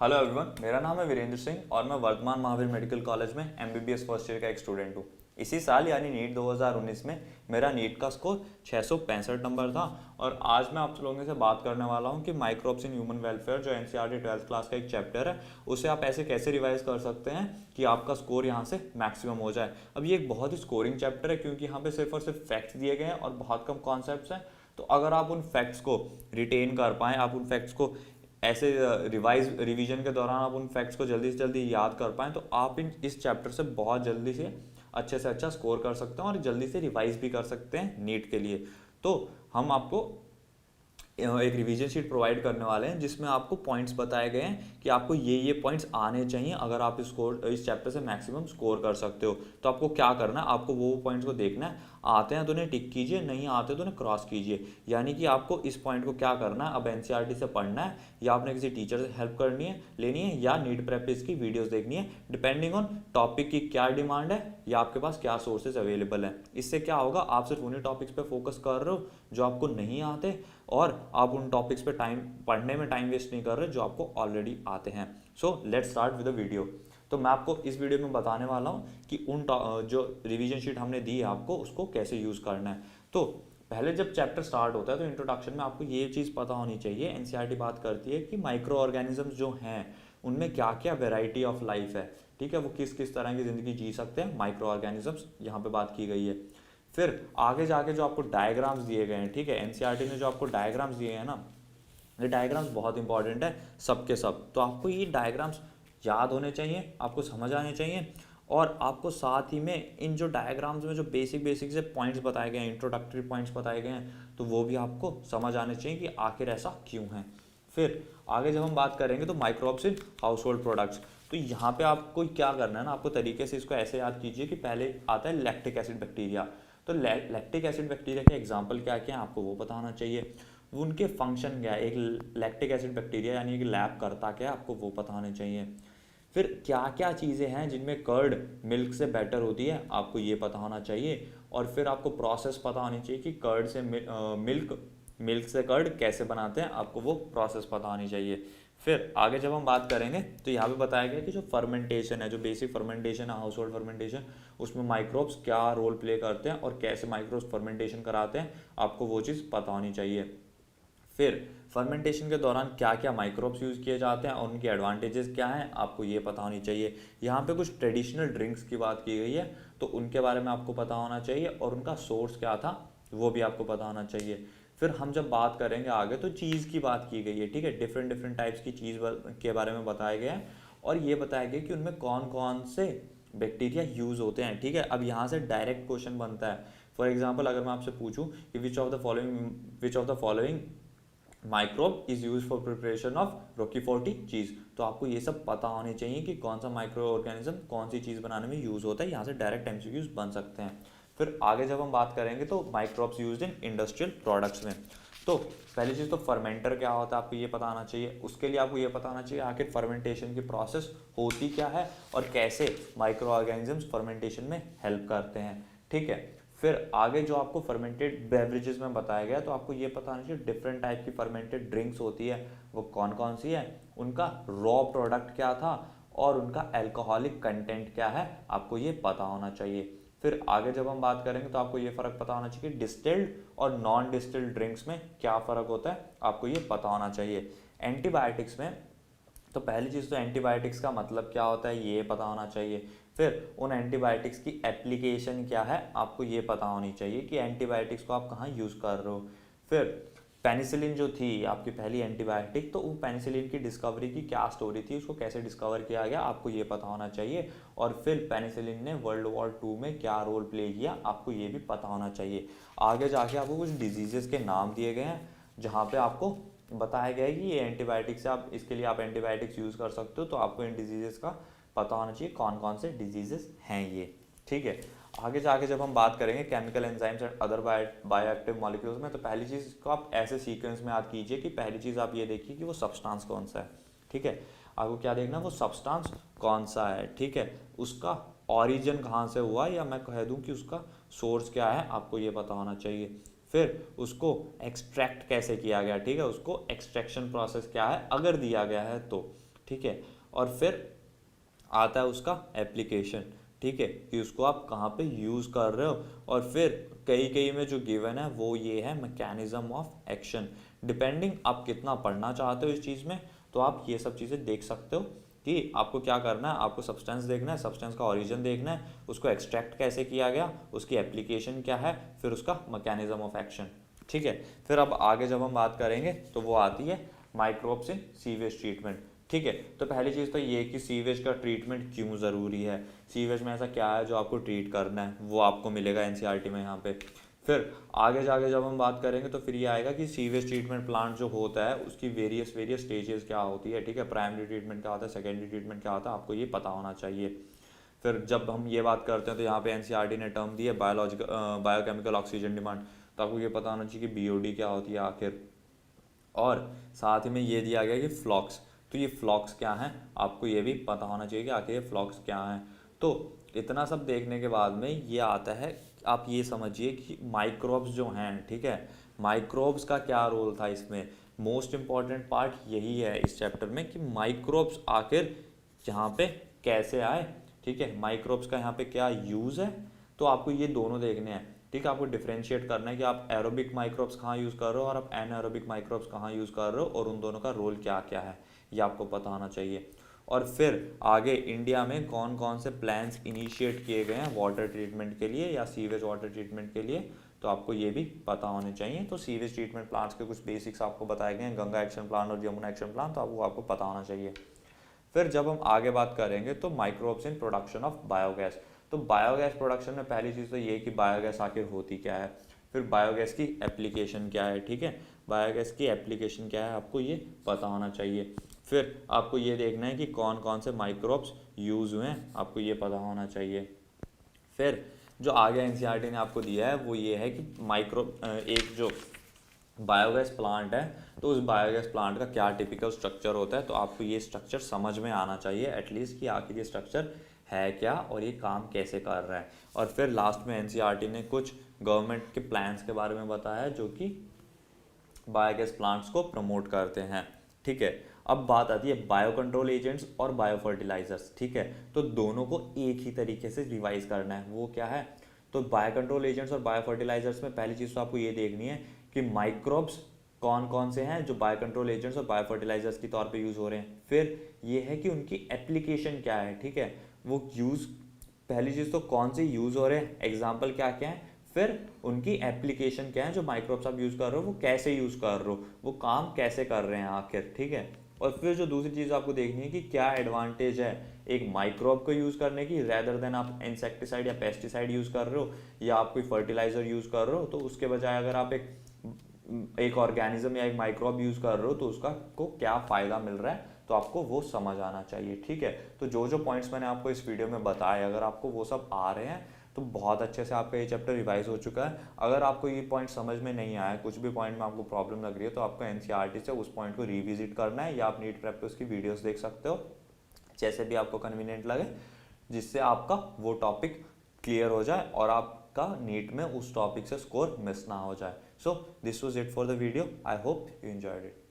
Hello everyone, मेरा नाम है वीरेंद्र सिंह और मैं वर्धमान महावीर मेडिकल कॉलेज में एमबीबीएस फर्स्ट ईयर का एक स्टूडेंट हूँ। इसी साल यानी नीट 2019 में मेरा नीट का स्कोर 665 नंबर था और आज मैं आप लोगों से बात करने वाला हूँ कि माइक्रोब्स इन ह्यूमन वेलफेयर जो एनसीईआरटी 12th क्लास का एक चैप्टर है, उसे आप ऐसे कैसे रिवाइज कर सकते हैं कि आपका स्कोर यहाँ से मैक्सिमम हो जाए। अब ये एक बहुत ही स्कोरिंग चैप्टर है क्योंकि यहाँ पे सिर्फ और सिर्फ फैक्ट्स दिए गए हैं और बहुत कम कॉन्सेप्ट्स हैं। तो अगर आप उन फैक्ट्स को रिटेन कर पाएँ, आप उन फैक्ट्स को ऐसे रिवीजन के दौरान आप उन फैक्ट्स को जल्दी से जल्दी याद कर पाएँ, तो आप इस चैप्टर से बहुत जल्दी से अच्छा स्कोर कर सकते हैं और जल्दी से रिवाइज भी कर सकते हैं नीट के लिए। तो हम आपको एक रिवीजन शीट प्रोवाइड करने वाले हैं जिसमें आपको पॉइंट्स बताए गए हैं कि आपको ये पॉइंट्स आने चाहिए अगर आप इस चैप्टर से मैक्सिमम स्कोर कर सकते हो। तो आपको क्या करना है, आपको वो पॉइंट्स को देखना है, आते हैं तो उन्हें टिक कीजिए, नहीं आते तो उन्हें क्रॉस कीजिए। यानी कि आपको इस पॉइंट को क्या करना है, अब एनसीईआरटी से पढ़ना है या आपने किसी टीचर से हेल्प लेनी है या नीट प्रैक्टिस की वीडियोस देखनी है, डिपेंडिंग ऑन टॉपिक की क्या डिमांड है या आपके पास क्या सोर्सेज अवेलेबल है। इससे क्या होगा, आप सिर्फ उन्हीं टॉपिक्स पे फोकस कर रहे हो जो आपको नहीं आते और आप उन टॉपिक्स पे पढ़ने में टाइम वेस्ट नहीं कर रहे जो आपको ऑलरेडी आते हैं। So let's start with the video. तो मैं आपको इस वीडियो में बताने वाला हूँ कि जो रिवीजन शीट हमने दी है आपको उसको कैसे यूज़ करना है। तो पहले जब चैप्टर स्टार्ट होता है तो इंट्रोडक्शन में आपको ये चीज़ पता होनी चाहिए, एनसीईआरटी बात करती है कि माइक्रो ऑर्गेनिजम्स जो हैं उनमें क्या क्या वेराइटी ऑफ लाइफ है, ठीक है, वो किस किस तरह की ज़िंदगी जी सकते हैं माइक्रो ऑर्गेनिजम्स, यहाँ पे बात की गई है। फिर आगे जाके जो आपको डायग्राम्स दिए गए हैं, ठीक है, एनसीईआरटी ने जो आपको डायग्राम्स दिए हैं ना, ये डायग्राम्स बहुत इंपॉर्टेंट है सबके सब। तो आपको ये डायग्राम्स याद होने चाहिए, आपको समझ आने चाहिए और आपको साथ ही में इन जो डायग्राम्स में जो बेसिक से पॉइंट्स बताए गए हैं, इंट्रोडक्टरी पॉइंट्स बताए गए हैं, तो वो भी आपको समझ आने चाहिए कि आखिर ऐसा क्यों है। फिर आगे जब हम बात करेंगे तो microbes in house hold products, तो यहाँ पे आपको क्या करना है ना, आपको तरीके से इसको ऐसे याद कीजिए कि पहले आता है लैक्टिक एसिड बैक्टीरिया। तो लैक्टिक एसिड बैक्टीरिया के एग्जाम्पल क्या क्या है आपको वो पता होना चाहिए, उनके फंक्शन क्या है, एक लैक्टिक एसिड बैक्टीरिया यानी कि लैब करता क्या है आपको वो पता होने चाहिए। फिर क्या क्या चीज़ें हैं जिनमें कर्ड मिल्क से बेटर होती है आपको ये पता होना चाहिए। और फिर आपको प्रोसेस पता होनी चाहिए कि कर्ड से मिल्क से कर्ड कैसे बनाते हैं, आपको वो प्रोसेस पता होनी चाहिए। फिर आगे जब हम बात करेंगे तो यहाँ पे बताया गया कि जो फर्मेंटेशन है, जो बेसिक फर्मेंटेशन है, हाउस होल्ड फर्मेंटेशन, उसमें माइक्रोब्स क्या रोल प्ले करते हैं और कैसे माइक्रोब्स फर्मेंटेशन कराते हैं, आपको वो चीज़ पता होनी चाहिए। फिर फर्मेंटेशन के दौरान क्या क्या माइक्रोब्स यूज़ किए जाते हैं और उनकी एडवांटेजेस क्या हैं, आपको ये पता होनी चाहिए। यहाँ पे कुछ ट्रेडिशनल ड्रिंक्स की बात की गई है तो उनके बारे में आपको पता होना चाहिए और उनका सोर्स क्या था वो भी आपको पता होना चाहिए। फिर हम जब बात करेंगे आगे तो चीज़ की बात की गई है, ठीक है, डिफरेंट डिफरेंट टाइप्स की चीज़ के बारे में बताया गया है और ये बताया गया कि उनमें कौन कौन से बैक्टीरिया यूज़ होते हैं, ठीक है। अब यहाँ से डायरेक्ट क्वेश्चन बनता है, फॉर एग्जाम्पल अगर मैं आपसे पूछूं कि which of the following microbe is use for preparation of roquefort cheese, तो आपको ये सब पता होने चाहिए कि कौन सा माइक्रो ऑर्गेनिज्म कौन सी चीज़ बनाने में यूज़ होता है। यहाँ से डायरेक्ट एमसीक्यूज बन सकते हैं। फिर आगे जब हम बात करेंगे तो microbes used in industrial products में, तो पहली चीज़ तो फर्मेंटर क्या होता है आपको ये पता आना चाहिए। उसके लिए आपको ये पता आना चाहिए आखिर फर्मेंटेशन की प्रोसेस होती क्या है और कैसे माइक्रो ऑर्गेनिजम्स फर्मेंटेशन में हेल्प करते हैं, ठीक है। फिर आगे जो आपको फर्मेंटेड बेवरेजेस में बताया गया तो आपको ये पता होना चाहिए डिफरेंट टाइप की फर्मेंटेड ड्रिंक्स होती है वो कौन कौन सी है, उनका रॉ प्रोडक्ट क्या था और उनका अल्कोहलिक कंटेंट क्या है, आपको ये पता होना चाहिए। फिर आगे जब हम बात करेंगे तो आपको ये फ़र्क पता होना चाहिए कि डिस्टिल्ड और नॉन डिस्टिल्ड ड्रिंक्स में क्या फ़र्क होता है, आपको ये पता होना चाहिए। एंटीबायोटिक्स में तो पहली चीज़ तो एंटीबायोटिक्स का मतलब क्या होता है ये पता होना चाहिए। फिर उन एंटीबायोटिक्स की एप्लीकेशन क्या है आपको ये पता होनी चाहिए कि एंटीबायोटिक्स को आप कहाँ यूज़ कर रहे हो। फिर पेनिसिलिन जो थी आपकी पहली एंटीबायोटिक, तो वो पेनिसिलिन की डिस्कवरी की क्या स्टोरी थी, उसको कैसे डिस्कवर किया गया, आपको ये पता होना चाहिए। और फिर पेनिसिलिन ने वर्ल्ड वॉर 2 में क्या रोल प्ले किया, आपको ये भी पता होना चाहिए। आगे जाके आपको कुछ डिजीज़ेस के नाम दिए गए हैं जहाँ पे आपको बताया गया है कि ये एंटीबायोटिक्स से आप इसके लिए आप एंटीबायोटिक्स यूज़ कर सकते हो, तो आपको इन डिजीज़ेस का पता होना चाहिए कौन कौन से डिजीजेस हैं ये, ठीक है। आगे जाके जब हम बात करेंगे chemical enzymes and other bioactive molecules में, तो पहली चीज़ को आप ऐसे सीक्वेंस में याद कीजिए कि पहली चीज़ आप ये देखिए कि वो सब्सटेंस कौन सा है, ठीक है। आपको क्या देखना, वो सब्सटेंस कौन सा है, ठीक है, उसका ऑरिजिन कहाँ से हुआ या मैं कह दूँ कि उसका सोर्स क्या है, आपको ये पता होना चाहिए। फिर उसको एक्सट्रैक्ट कैसे किया गया, ठीक है, उसको एक्सट्रैक्शन प्रोसेस क्या है अगर दिया गया है तो, ठीक है। और फिर आता है उसका एप्लीकेशन, ठीक है, कि उसको आप कहाँ पे यूज़ कर रहे हो। और फिर कई कई में जो गिवन है वो ये है मैकेनिज्म ऑफ एक्शन। डिपेंडिंग आप कितना पढ़ना चाहते हो इस चीज़ में, तो आप ये सब चीज़ें देख सकते हो कि आपको क्या करना है। आपको सब्सटेंस देखना है, सब्सटेंस का ओरिजिन देखना है, उसको एक्सट्रैक्ट कैसे किया गया, उसकी एप्लीकेशन क्या है, फिर उसका मैकेनिज्म ऑफ एक्शन, ठीक है। फिर अब आगे जब हम बात करेंगे तो वो आती है माइक्रोब्स इन सीवेज ट्रीटमेंट, ठीक है। तो पहली चीज़ तो ये कि सीवेज का ट्रीटमेंट क्यों ज़रूरी है, सीवेज में ऐसा क्या है जो आपको ट्रीट करना है, वो आपको मिलेगा एनसीईआरटी में यहाँ पे। फिर आगे जाके जब हम बात करेंगे तो फिर ये आएगा कि सीवेज ट्रीटमेंट प्लांट जो होता है उसकी वेरियस स्टेजेस क्या होती है, ठीक है। प्राइमरी ट्रीटमेंट क्या होता है, सेकेंडरी ट्रीटमेंट क्या होता है, आपको ये पता होना चाहिए। फिर जब हम ये बात करते हैं तो यहाँ पे एनसीईआरटी ने टर्म दी है बायोलॉजिकल बायोकेमिकल ऑक्सीजन डिमांड, तो आपको ये पता होना चाहिए कि बीओडी क्या होती है आखिर। और साथ ही में ये दिया गया कि फ्लॉक्स, तो ये फ्लॉक्स क्या हैं, आपको ये भी पता होना चाहिए कि आखिर ये फ्लॉक्स क्या हैं। तो इतना सब देखने के बाद में ये आता है, आप ये समझिए कि माइक्रोब्स जो हैं, ठीक है, माइक्रोब्स का क्या रोल था इसमें। मोस्ट इम्पॉर्टेंट पार्ट यही है इस चैप्टर में कि माइक्रोब्स आखिर यहाँ पे कैसे आए, ठीक है, माइक्रोब्स का यहाँ पे क्या यूज़ है। तो आपको ये दोनों देखने हैं, ठीक है। आपको डिफरेंशिएट करना है कि आप एरोबिक माइक्रोब्स कहाँ यूज़ कर रहे हो और आप एनारोबिक माइक्रोब्स कहाँ यूज़ कर रहे हो और उन दोनों का रोल क्या क्या है, ये आपको पता होना चाहिए। और फिर आगे इंडिया में कौन कौन से प्लान्स इनिशिएट किए गए हैं वाटर ट्रीटमेंट के लिए या सीवेज वाटर ट्रीटमेंट के लिए, तो आपको ये भी पता होने चाहिए। तो सीवेज ट्रीटमेंट प्लांट्स के कुछ बेसिक्स आपको बताए गए हैं, गंगा एक्शन प्लान और यमुना एक्शन प्लान, तो वो आपको पता होना चाहिए। फिर जब हम आगे बात करेंगे तो microbes in production of biogas, तो बायोगैस प्रोडक्शन में पहली चीज़ तो ये कि बायोगैस आखिर होती क्या है, फिर बायोगैस की एप्लीकेशन क्या है, ठीक है, बायोगैस की एप्लीकेशन क्या है आपको ये पता होना चाहिए। फिर आपको ये देखना है कि कौन कौन से माइक्रोब्स यूज़ हुए हैं, आपको ये पता होना चाहिए। फिर जो आगे एनसीईआरटी ने आपको दिया है वो ये है कि एक जो बायोगैस प्लांट है तो उस बायोगैस प्लांट का क्या टिपिकल स्ट्रक्चर होता है, तो आपको ये स्ट्रक्चर समझ में आना चाहिए एटलीस्ट कि आखिर ये स्ट्रक्चर है क्या और ये काम कैसे कर रहा है। और फिर लास्ट में एनसीईआरटी ने कुछ गवर्नमेंट के प्लान्स के बारे में बताया है जो कि बायोगैस प्लांट्स को प्रमोट करते हैं, ठीक है। अब बात आती है बायो कंट्रोल एजेंट्स और बायो फर्टिलाइजर्स, ठीक है, तो दोनों को एक ही तरीके से रिवाइज करना है। वो क्या है, तो बायो कंट्रोल एजेंट्स और बायो फर्टिलाइजर्स में पहली चीज़ तो आपको ये देखनी है कि माइक्रोब्स कौन कौन से हैं जो बायो कंट्रोल एजेंट्स और बायो फर्टिलाइजर्स के तौर पे यूज़ हो रहे हैं। फिर ये है कि उनकी एप्लीकेशन क्या है, ठीक है, वो यूज़, पहली चीज़ तो कौन से यूज़ हो रहे हैं, एग्जाम्पल क्या क्या है, फिर उनकी एप्लीकेशन क्या है, जो माइक्रोब्स आप यूज़ कर रहे हो वो कैसे यूज़ कर रहे हो, वो काम कैसे कर रहे हैं आखिर, ठीक है। और फिर जो दूसरी चीज़ आपको देखनी है कि क्या एडवांटेज है एक माइक्रोब को यूज़ करने की रेदर देन आप इंसेक्टिसाइड या पेस्टिसाइड यूज़ कर रहे हो या आप कोई फर्टिलाइज़र यूज़ कर रहे हो, तो उसके बजाय अगर आप एक ऑर्गेनिज्म या एक माइक्रोब यूज़ कर रहे हो तो उसका को क्या फ़ायदा मिल रहा है, तो आपको वो समझ आना चाहिए, ठीक है। तो जो जो पॉइंट्स मैंने आपको इस वीडियो में बताए, अगर आपको वो सब आ रहे हैं तो बहुत अच्छे से आपका ये चैप्टर रिवाइज हो चुका है। अगर आपको ये पॉइंट समझ में नहीं आया, कुछ भी पॉइंट में आपको प्रॉब्लम लग रही है, तो आपको एनसीईआरटी से उस पॉइंट को रिविजिट करना है या आप नीट प्रेप पे उसकी वीडियोस देख सकते हो, जैसे भी आपको कन्वीनियंट लगे, जिससे आपका वो टॉपिक क्लियर हो जाए और आपका नीट में उस टॉपिक से स्कोर मिस ना हो जाए। So this was it for the video, I hope you enjoyed it.